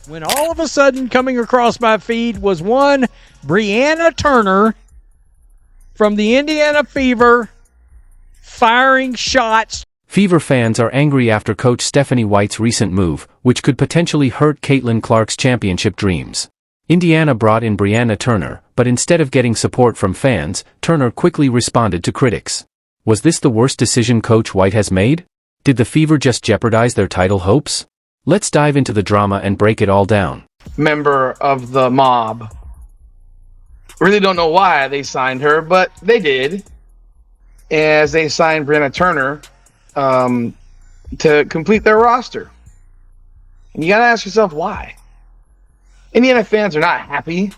when all of a sudden coming across my feed was one Brianna Turner from the Indiana Fever firing shots. Fever fans are angry after coach Stephanie White's recent move, which could potentially hurt Caitlin Clark's championship dreams. Indiana brought in Brianna Turner, but instead of getting support from fans, Turner quickly responded to critics. Was this the worst decision Coach White has made? Did the Fever just jeopardize their title hopes? Let's dive into the drama and break it all down. Member of the mob. Really don't know why they signed her, but they did. As they signed Brianna Turner to complete their roster. And you gotta ask yourself why. Indiana fans are not happy.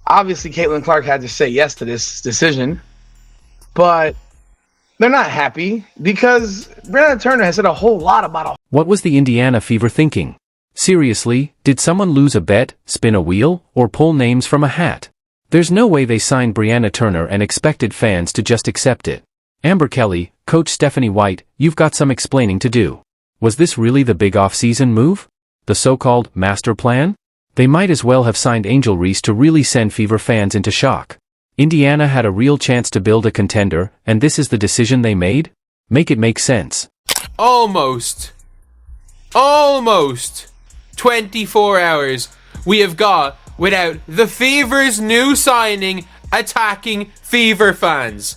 Obviously, Caitlin Clark had to say yes to this decision, but they're not happy because Brianna Turner has said a whole lot about What was the Indiana Fever thinking? Seriously, did someone lose a bet, spin a wheel, or pull names from a hat? There's no way they signed Brianna Turner and expected fans to just accept it. Amber Kelly, Coach Stephanie White, you've got some explaining to do. Was this really the big off-season move? The so-called master plan? They might as well have signed Angel Reese to really send Fever fans into shock. Indiana had a real chance to build a contender, and this is the decision they made? Make it make sense. Almost 24 hours we have got without the Fever's new signing attacking Fever fans.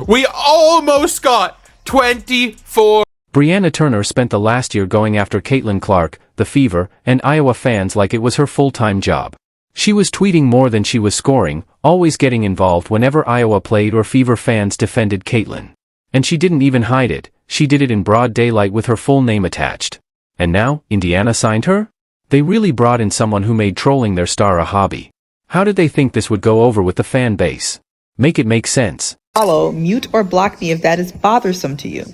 We almost got 24. Brianna Turner spent the last year going after Caitlin Clark, the Fever, and Iowa fans like it was her full-time job. She was tweeting more than she was scoring, always getting involved whenever Iowa played or Fever fans defended Caitlin. And she didn't even hide it, she did it in broad daylight with her full name attached. And now, Indiana signed her? They really brought in someone who made trolling their star a hobby. How did they think this would go over with the fan base? Make it make sense. Follow, mute, or block me if that is bothersome to you.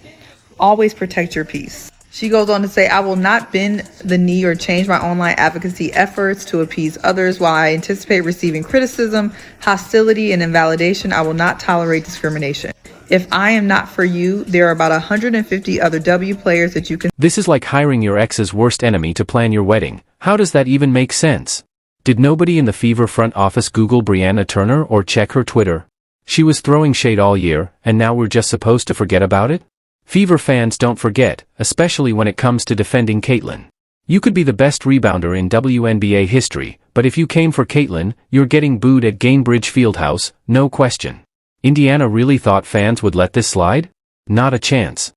Always protect your peace. She goes on to say, I will not bend the knee or change my online advocacy efforts to appease others. While I anticipate receiving criticism, hostility, and invalidation, I will not tolerate discrimination. If I am not for you, there are about 150 other W players that you can... This is like hiring your ex's worst enemy to plan your wedding. How does that even make sense? Did nobody in the Fever front office Google Brianna Turner or check her Twitter? She was throwing shade all year, and now we're just supposed to forget about it? Fever fans don't forget, especially when it comes to defending Caitlin. You could be the best rebounder in WNBA history, but if you came for Caitlin, you're getting booed at Gainbridge Fieldhouse, no question. Indiana really thought fans would let this slide? Not a chance.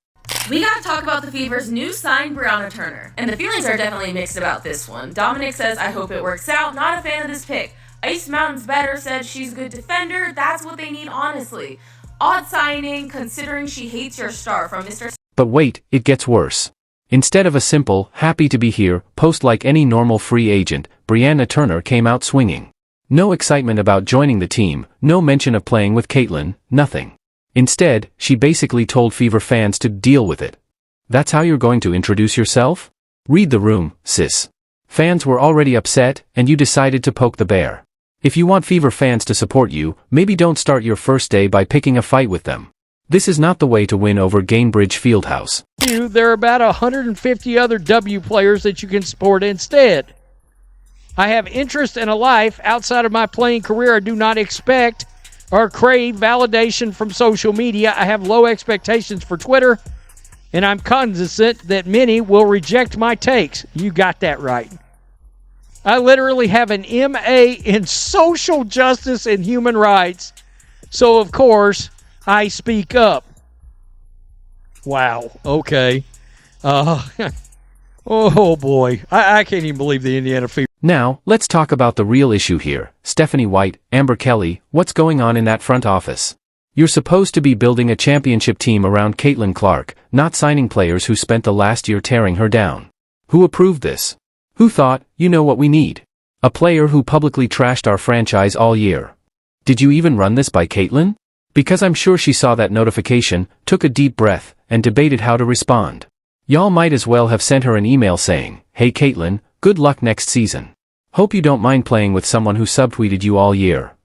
We gotta talk about the Fever's new sign, Brianna Turner. And the feelings are definitely mixed about this one. Dominic says, I hope it works out. Not a fan of this pick. Ice Mountain's better, said she's a good defender. That's what they need, honestly. Odd signing, considering she hates your star from Mr. But wait, it gets worse. Instead of a simple, happy to be here, post like any normal free agent, Brianna Turner came out swinging. No excitement about joining the team, no mention of playing with Caitlin, nothing. Instead, she basically told Fever fans to deal with it. That's how you're going to introduce yourself? Read the room, sis. Fans were already upset, and you decided to poke the bear. If you want Fever fans to support you, maybe don't start your first day by picking a fight with them. This is not the way to win over Gainbridge Fieldhouse. There are about 150 other W players that you can support instead. I have interest in a life outside of my playing career. I do not expect or crave validation from social media. I have low expectations for Twitter, and I'm cognizant that many will reject my takes. You got that right. I literally have an MA in social justice and human rights, so of course I speak up. Wow, okay. Oh boy, I can't even believe the Indiana Fever. Now, let's talk about the real issue here. Stephanie White, Amber Kelly, what's going on in that front office? You're supposed to be building a championship team around Caitlin Clark, not signing players who spent the last year tearing her down. Who approved this? Who thought, you know what we need? A player who publicly trashed our franchise all year. Did you even run this by Caitlin? Because I'm sure she saw that notification, took a deep breath, and debated how to respond. Y'all might as well have sent her an email saying, hey Caitlin, good luck next season. Hope you don't mind playing with someone who subtweeted you all year.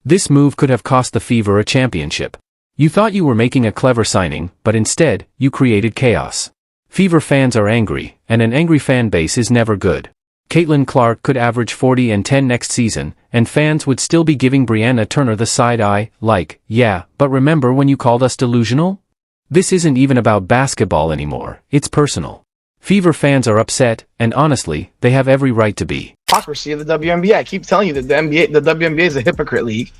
This move could have cost the Fever a championship. You thought you were making a clever signing, but instead, you created chaos. Fever fans are angry, and an angry fan base is never good. Caitlin Clark could average 40 and 10 next season, and fans would still be giving Brianna Turner the side eye, like, yeah, but remember when you called us delusional? This isn't even about basketball anymore, it's personal. Fever fans are upset, and honestly, they have every right to be. Hypocrisy of the WNBA. I keep telling you that the WNBA is a hypocrite league,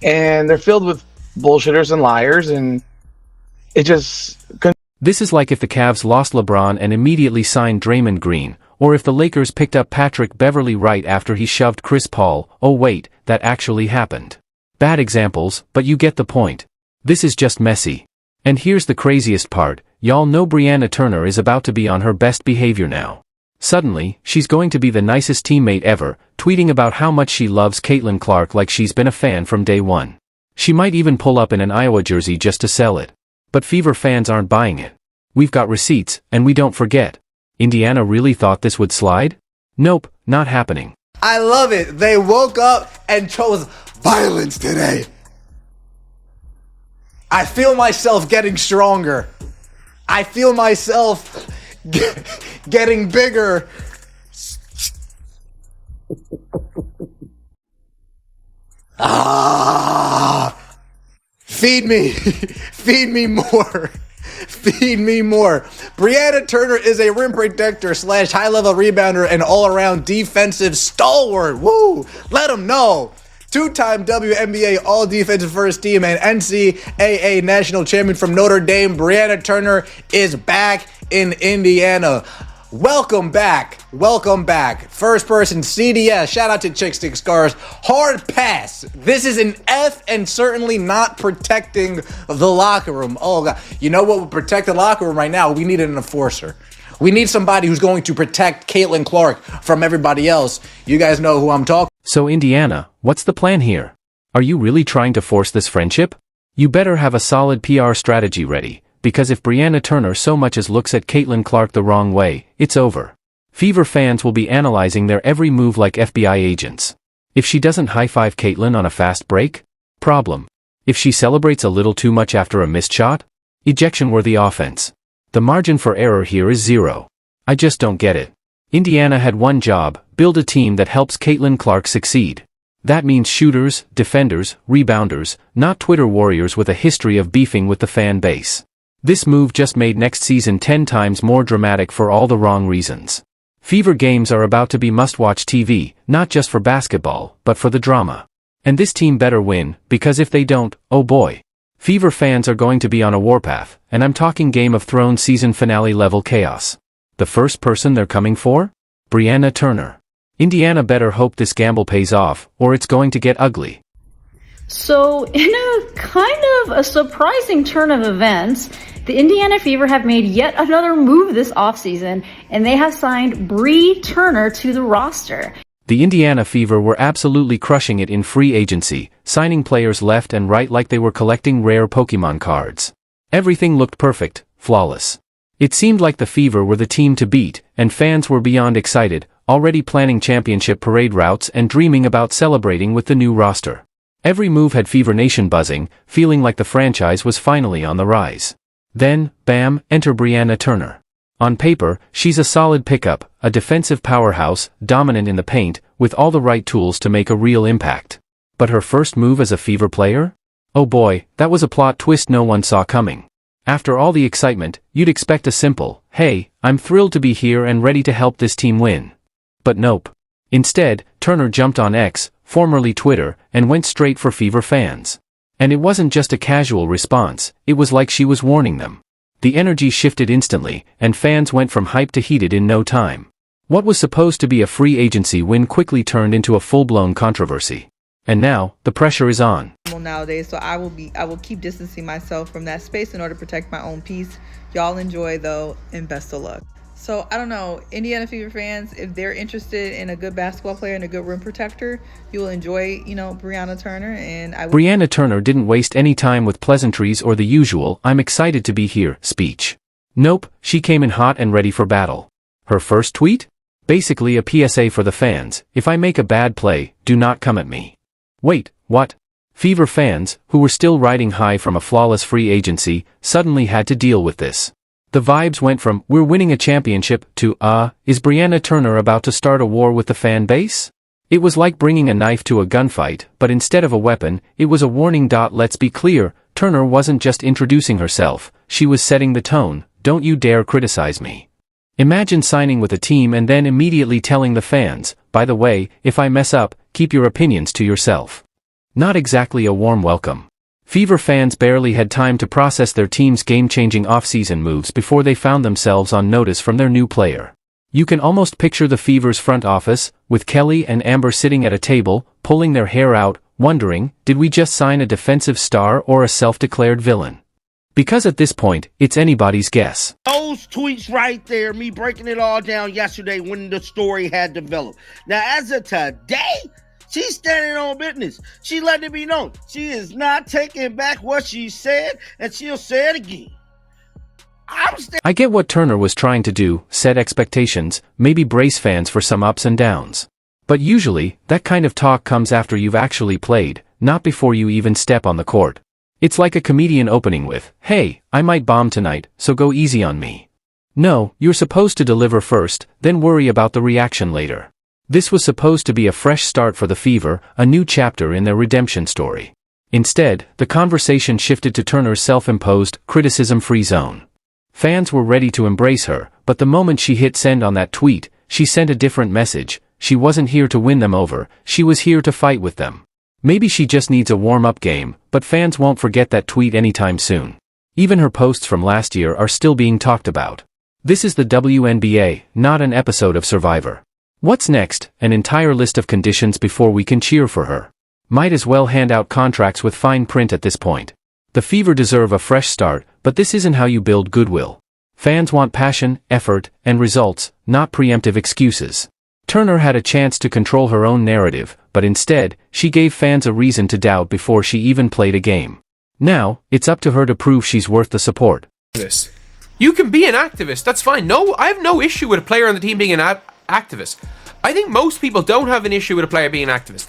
and they're filled with bullshitters and liars, and it just... This is like if the Cavs lost LeBron and immediately signed Draymond Green, or if the Lakers picked up Patrick Beverley right after he shoved Chris Paul. Oh wait, that actually happened. Bad examples, but you get the point. This is just messy. And here's the craziest part, y'all know Brianna Turner is about to be on her best behavior now. Suddenly, she's going to be the nicest teammate ever, tweeting about how much she loves Caitlin Clark like she's been a fan from day one. She might even pull up in an Iowa jersey just to sell it. But Fever fans aren't buying it. We've got receipts, and we don't forget. Indiana really thought this would slide? Nope, not happening. I love it. They woke up and chose violence today. I feel myself getting stronger. I feel myself getting bigger. Feed me. Feed me more. Feed me more. Brianna Turner is a rim protector / high-level rebounder and all-around defensive stalwart. Woo! Let them know. Two-time WNBA All-Defensive First Team and NCAA National Champion from Notre Dame, Brianna Turner is back in Indiana. Welcome back. Welcome back. First person CDS. Shout out to Chick Stick Scars. Hard pass. This is an F and certainly not protecting the locker room. Oh, God. You know what would protect the locker room right now? We need an enforcer. We need somebody who's going to protect Caitlin Clark from everybody else. You guys know who I'm talking. So Indiana, what's the plan here? Are you really trying to force this friendship? You better have a solid PR strategy ready, because if Brianna Turner so much as looks at Caitlin Clark the wrong way, it's over. Fever fans will be analyzing their every move like FBI agents. If she doesn't high-five Caitlin on a fast break? Problem. If she celebrates a little too much after a missed shot? Ejection-worthy offense. The margin for error here is 0. I just don't get it. Indiana had one job, build a team that helps Caitlin Clark succeed. That means shooters, defenders, rebounders, not Twitter warriors with a history of beefing with the fan base. This move just made next season 10 times more dramatic for all the wrong reasons. Fever games are about to be must-watch TV, not just for basketball, but for the drama. And this team better win, because if they don't, oh boy. Fever fans are going to be on a warpath, and I'm talking Game of Thrones season finale level chaos. The first person they're coming for? Brianna Turner. Indiana better hope this gamble pays off, or it's going to get ugly. So, in a kind of a surprising turn of events, the Indiana Fever have made yet another move this offseason, and they have signed Bree Turner to the roster. The Indiana Fever were absolutely crushing it in free agency, signing players left and right like they were collecting rare Pokemon cards. Everything looked perfect, flawless. It seemed like the Fever were the team to beat, and fans were beyond excited, already planning championship parade routes and dreaming about celebrating with the new roster. Every move had Fever Nation buzzing, feeling like the franchise was finally on the rise. Then, bam, enter Brianna Turner. On paper, she's a solid pickup, a defensive powerhouse, dominant in the paint, with all the right tools to make a real impact. But her first move as a Fever player? Oh boy, that was a plot twist no one saw coming. After all the excitement, you'd expect a simple, hey, I'm thrilled to be here and ready to help this team win. But nope. Instead, Turner jumped on X, formerly Twitter, and went straight for Fever fans. And it wasn't just a casual response, it was like she was warning them. The energy shifted instantly, and fans went from hype to heated in no time. What was supposed to be a free agency win quickly turned into a full-blown controversy. And now, the pressure is on. Nowadays, so I will keep distancing myself from that space in order to protect my own peace. Y'all enjoy though, and best of luck. So I don't know, Indiana Fever fans, if they're interested in a good basketball player and a good rim protector, you will enjoy, Brianna Turner. And Brianna Turner didn't waste any time with pleasantries or the usual "I'm excited to be here" speech. Nope, she came in hot and ready for battle. Her first tweet? Basically a PSA for the fans: if I make a bad play, do not come at me. Wait, what? Fever fans, who were still riding high from a flawless free agency, suddenly had to deal with this. The vibes went from, we're winning a championship, to, is Brianna Turner about to start a war with the fan base? It was like bringing a knife to a gunfight, but instead of a weapon, it was a warning. Let's be clear, Turner wasn't just introducing herself, she was setting the tone. Don't you dare criticize me. Imagine signing with a team and then immediately telling the fans, by the way, if I mess up, keep your opinions to yourself. Not exactly a warm welcome. Fever fans barely had time to process their team's game-changing off-season moves before they found themselves on notice from their new player. You can almost picture the Fever's front office, with Kelly and Amber sitting at a table, pulling their hair out, wondering, did we just sign a defensive star or a self-declared villain? Because at this point, it's anybody's guess. Those tweets right there, me breaking it all down yesterday when the story had developed. Now, as of today, she's standing on business. She let it be known. She is not taking back what she said, and she'll say it again. I get what Turner was trying to do, set expectations, maybe brace fans for some ups and downs. But usually, that kind of talk comes after you've actually played, not before you even step on the court. It's like a comedian opening with, hey, I might bomb tonight, so go easy on me. No, you're supposed to deliver first, then worry about the reaction later. This was supposed to be a fresh start for the Fever, a new chapter in their redemption story. Instead, the conversation shifted to Turner's self-imposed, criticism-free zone. Fans were ready to embrace her, but the moment she hit send on that tweet, she sent a different message. She wasn't here to win them over, she was here to fight with them. Maybe she just needs a warm-up game, but fans won't forget that tweet anytime soon. Even her posts from last year are still being talked about. This is the WNBA, not an episode of Survivor. What's next? An entire list of conditions before we can cheer for her. Might as well hand out contracts with fine print at this point. The Fever deserve a fresh start, but this isn't how you build goodwill. Fans want passion, effort, and results, not preemptive excuses. Turner had a chance to control her own narrative, but instead, she gave fans a reason to doubt before she even played a game. Now, it's up to her to prove she's worth the support. You can be an activist, that's fine. No, I have no issue with a player on the team being an activist. I think most people don't have an issue with a player being an activist.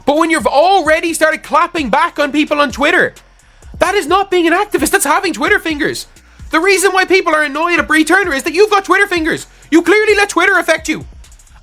But when you've already started clapping back on people on Twitter, that is not being an activist, that's having Twitter fingers. The reason why people are annoyed at Bree Turner is that you've got Twitter fingers. You clearly let Twitter affect you.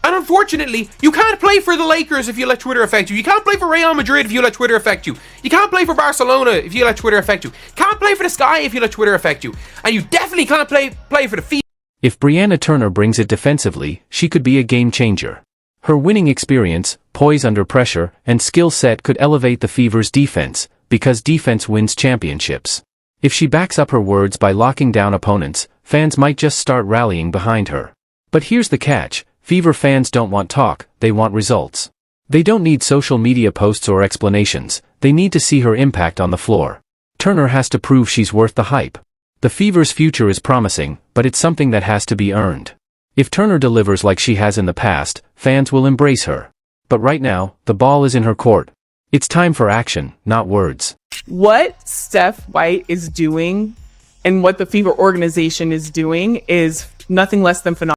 And unfortunately, you can't play for the Lakers if you let Twitter affect you. You can't play for Real Madrid if you let Twitter affect you. You can't play for Barcelona if you let Twitter affect you. Can't play for the Sky if you let Twitter affect you. And you definitely can't play for the Fever. If Brianna Turner brings it defensively, she could be a game changer. Her winning experience, poise under pressure, and skill set could elevate the Fever's defense, because defense wins championships. If she backs up her words by locking down opponents, fans might just start rallying behind her. But here's the catch, Fever fans don't want talk, they want results. They don't need social media posts or explanations, they need to see her impact on the floor. Turner has to prove she's worth the hype. The Fever's future is promising, but it's something that has to be earned. If Turner delivers like she has in the past, fans will embrace her. But right now, the ball is in her court. It's time for action, not words. What Steph White is doing and what the Fever organization is doing is nothing less than phenomenal.